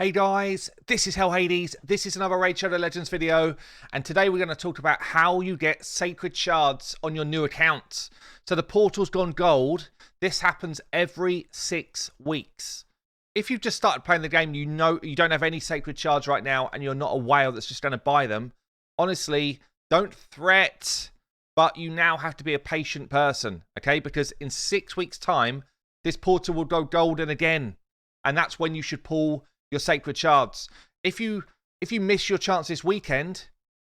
Hey guys, this is Hell Hades. This is another Raid Shadow Legends video, and today we're going to talk about how you get sacred shards on your new account. So the portal's gone gold. This happens every 6 weeks. If you've just started playing the game, you know you don't have any sacred shards right now, and you're not a whale that's just going to buy them. Honestly, don't fret, but you now have to be a patient person, okay? Because in 6 weeks' time, this portal will go golden again, and that's when you should pull your sacred shards. If you miss your chance this weekend,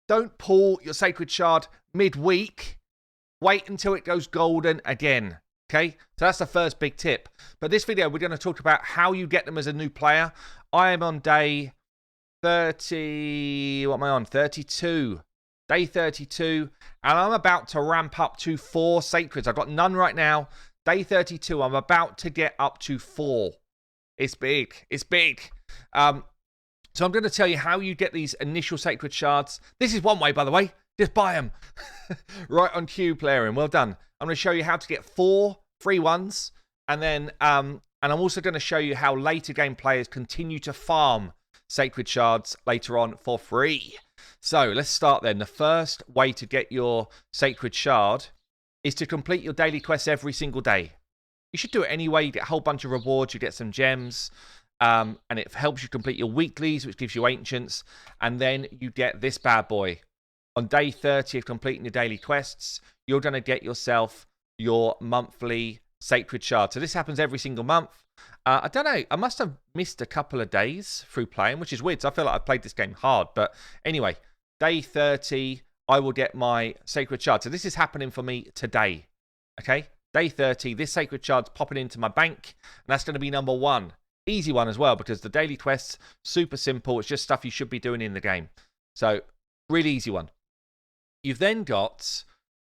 don't pull your sacred shard midweek. Wait until it goes golden again. Okay, so that's the first big tip. But this video, we're going to talk about how you get them as a new player. I am on day 30. What am I on? 32. Day 32, and I'm about to ramp up to 4 sacreds. I've got none right now. Day 32, I'm about to get up to 4. It's big. It's big. So I'm going to tell you how you get these initial sacred shards. This is one way, by the way. Just buy them. Right on cue, playering. Well done. I'm going to show you how to get 4 free ones. And then, and I'm also going to show you how later game players continue to farm sacred shards later on for free. So let's start then. The first way to get your sacred shard is to complete your daily quests every single day. You should do it anyway. You get a whole bunch of rewards. You get some gems. And it helps you complete your weeklies, which gives you ancients. And then you get this bad boy. On day 30 of completing your daily quests, you're going to get yourself your monthly sacred shard. So this happens every single month. I don't know. I must have missed a couple of days through playing, which is weird. So I feel like I've played this game hard. But anyway, day 30, I will get my sacred shard. So this is happening for me today. Okay? Day 30, this sacred shard's popping into my bank, and that's going to be number 1. Easy one as well, because the daily quests, super simple. It's just stuff you should be doing in the game. So, really easy one. You've then got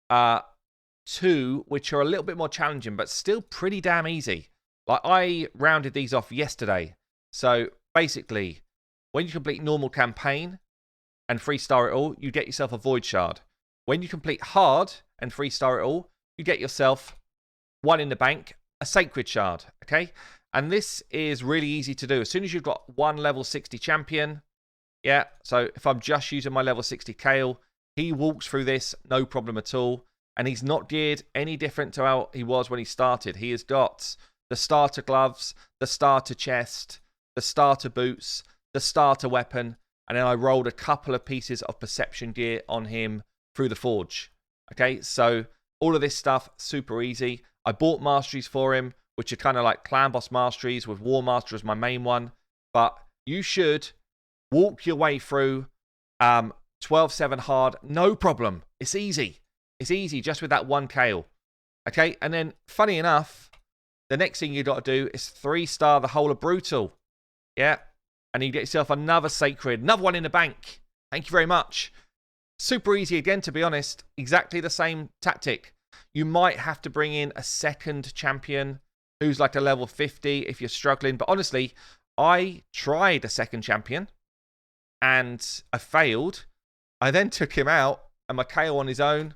2, which are a little bit more challenging, but still pretty damn easy. Like, I rounded these off yesterday. So, basically, when you complete normal campaign and 3-star it all, you get yourself a void shard. When you complete hard and 3-star it all, you get yourself 1 in the bank, a sacred shard, okay? And this is really easy to do. As soon as you've got 1 level 60 champion, yeah, so if I'm just using my level 60 Kale, he walks through this, no problem at all. And he's not geared any different to how he was when he started. He has got the starter gloves, the starter chest, the starter boots, the starter weapon, and then I rolled a couple of pieces of perception gear on him through the forge. Okay, so all of this stuff, super easy. I bought masteries for him, which are kind of like clan boss masteries, with War Master as my main one. But you should walk your way through 12-7 hard, no problem. It's easy. It's easy just with that 1 Kale. Okay, and then funny enough, the next thing you got to do is 3-star the whole of Brutal. Yeah, and you get yourself another sacred, another 1 in the bank. Thank you very much. Super easy again, to be honest. Exactly the same tactic. You might have to bring in a second champion who's like a level 50 if you're struggling. But honestly, I tried a second champion and I failed. I then took him out and my Kale on his own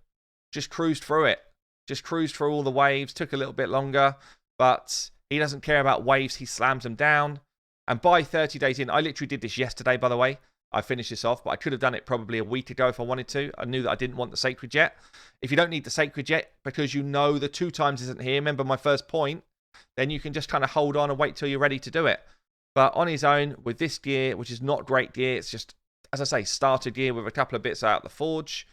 just cruised through it. Just cruised through all the waves. Took a little bit longer, but he doesn't care about waves. He slams them down. And by 30 days in, I literally did this yesterday, by the way. I finished this off, but I could have done it probably a week ago if I wanted to. I knew that I didn't want the sacred yet. If you don't need the sacred yet because you know the 2 times isn't here, remember my first point, then you can just kind of hold on and wait till you're ready to do it. But on his own, with this gear, which is not great gear, it's just, as I say, starter gear with a couple of bits out the forge,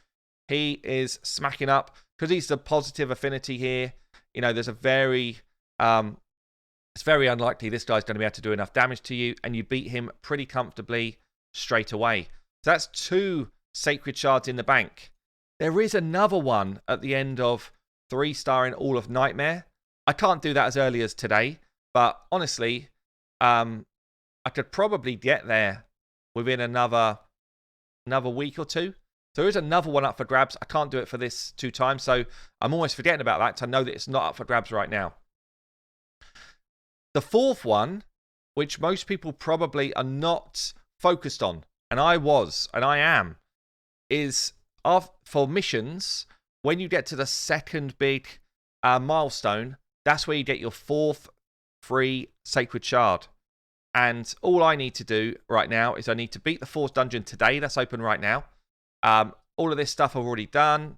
he is smacking up. Because he's the positive affinity here, you know, there's a very, it's very unlikely this guy's going to be able to do enough damage to you, and you beat him pretty comfortably straight away. So that's 2 sacred shards in the bank. There is another one at the end of 3-star in all of Nightmare. I can't do that as early as today, but honestly, I could probably get there within another week or 2. So there is another one up for grabs. I can't do it for this 2 times, so I'm almost forgetting about that because I know that it's not up for grabs right now. The 4th one, which most people probably are not focused on, and I was, and I am, is for missions, when you get to the second big milestone, that's where you get your 4th free sacred shard. And all I need to do right now is I need to beat the 4th dungeon today. That's open right now. All of this stuff I've already done.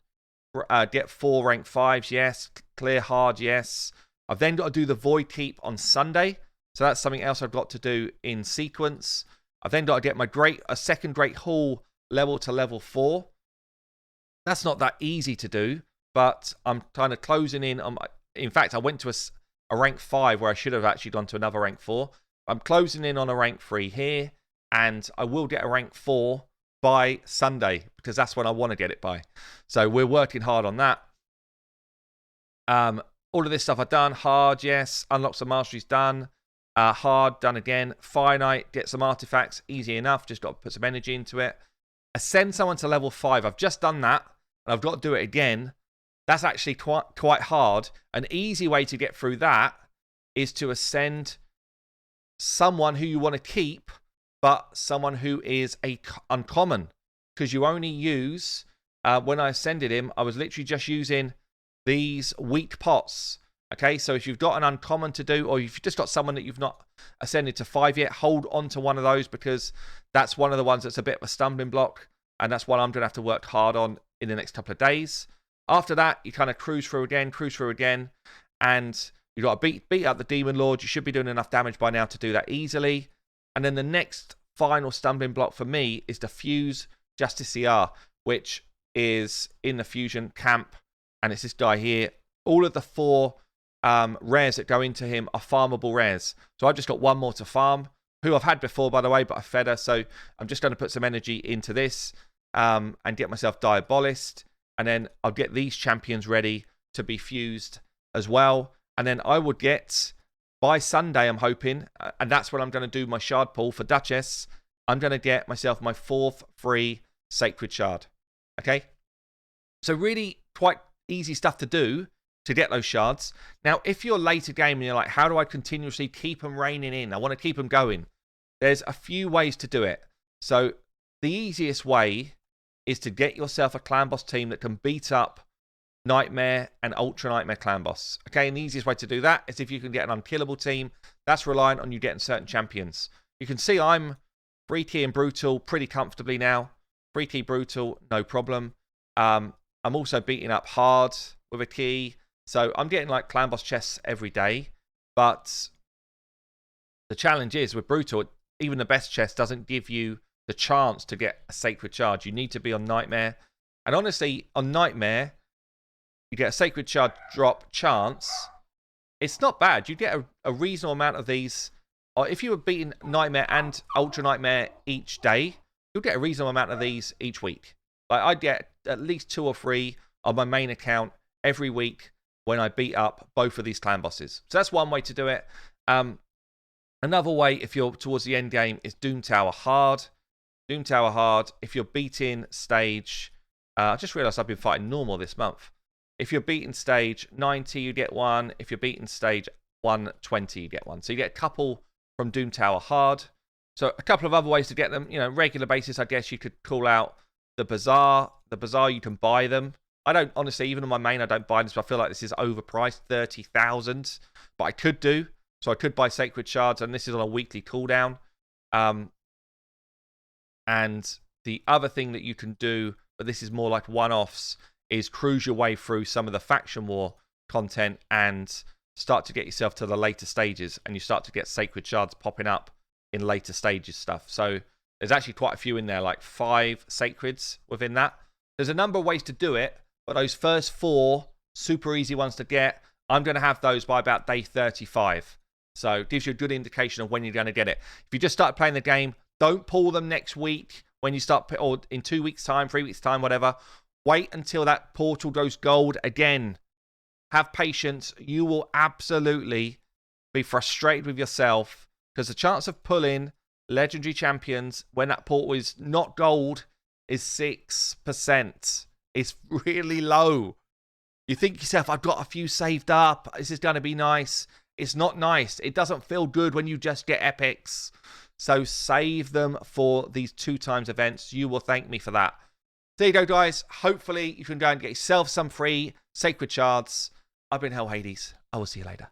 Get 4 rank 5s, yes. Clear hard, yes. I've then got to do the Void Keep on Sunday. So that's something else I've got to do in sequence. I've then got to get my second Great Hall level to level 4. That's not that easy to do, but I'm kind of closing in. In fact, I went to a rank 5 where I should have actually gone to another rank 4. I'm closing in on a rank 3 here, and I will get a rank 4 by Sunday because that's when I want to get it by. So we're working hard on that. All of this stuff I've done. Hard, yes. Unlock some masteries, done. Hard, done again. Finite, get some artifacts, easy enough. Just got to put some energy into it. Ascend someone to level 5. I've just done that, and I've got to do it again. That's actually quite hard. An easy way to get through that is to ascend someone who you want to keep, but someone who is uncommon. Because you only use, when I ascended him, I was literally just using these weak pots. Okay, so if you've got an uncommon to do, or if you've just got someone that you've not ascended to 5 yet, hold on to one of those because that's one of the ones that's a bit of a stumbling block, and that's what I'm going to have to work hard on in the next couple of days. After that, you kind of cruise through again, and you've got to beat out the Demon Lord. You should be doing enough damage by now to do that easily. And then the next final stumbling block for me is to fuse Justiciar, which is in the fusion camp, and it's this guy here. All of the 4 rares that go into him are farmable rares. So I've just got 1 more to farm, who I've had before, by the way, but I fed her. So I'm just going to put some energy into this and get myself Diabolist. And then I'll get these champions ready to be fused as well. And then I would get, by Sunday, I'm hoping, and that's when I'm going to do my shard pull for Duchess, I'm going to get myself my 4th free Sacred Shard. Okay? So really quite easy stuff to do to get those shards. Now, if you're later game and you're like, how do I continuously keep them raining in? I want to keep them going. There's a few ways to do it. So the easiest way is to get yourself a clan boss team that can beat up Nightmare and Ultra Nightmare clan boss. Okay, and the easiest way to do that is if you can get an unkillable team. That's reliant on you getting certain champions. You can see I'm 3 key and brutal pretty comfortably now. 3 key brutal, no problem. I'm also beating up hard with a key. So I'm getting like clan boss chests every day. But the challenge is with brutal, even the best chest doesn't give you the chance to get a sacred charge. You need to be on Nightmare. And honestly, on Nightmare, you get a sacred shard drop chance. It's not bad. You get a reasonable amount of these. Or if you were beating Nightmare and Ultra Nightmare each day, you'll get a reasonable amount of these each week. Like I'd get at least 2 or 3 on my main account every week when I beat up both of these clan bosses. So that's one way to do it. Another way, if you're towards the end game, is Doom Tower hard. Doom Tower hard. If you're beating stage, I just realised I've been fighting normal this month. If you're beating stage 90, you get 1. If you're beating stage 120, you get 1. So you get a couple from Doom Tower hard. So a couple of other ways to get them. You know, regular basis, I guess you could call out the Bazaar. The Bazaar, you can buy them. I don't, honestly, even on my main, I don't buy this, but I feel like this is overpriced, 30,000. But I could do. So I could buy Sacred Shards, and this is on a weekly cooldown. And the other thing that you can do, but this is more like one-offs, is cruise your way through some of the Faction War content and start to get yourself to the later stages, and you start to get Sacred Shards popping up in later stages stuff. So there's actually quite a few in there, like 5 Sacreds within that. There's a number of ways to do it, but those first 4 super easy ones to get, I'm going to have those by about day 35. So it gives you a good indication of when you're going to get it. If you just start playing the game, don't pull them next week when you start, or in 2 weeks' time, 3 weeks' time, whatever. Wait until that portal goes gold again. Have patience. You will absolutely be frustrated with yourself because the chance of pulling legendary champions when that portal is not gold is 6%. It's really low. You think to yourself, I've got a few saved up. This is going to be nice. It's not nice. It doesn't feel good when you just get epics. So save them for these 2 times events. You will thank me for that. There you go, guys. Hopefully you can go and get yourself some free Sacred Shards. I've been Hell Hades. I will see you later.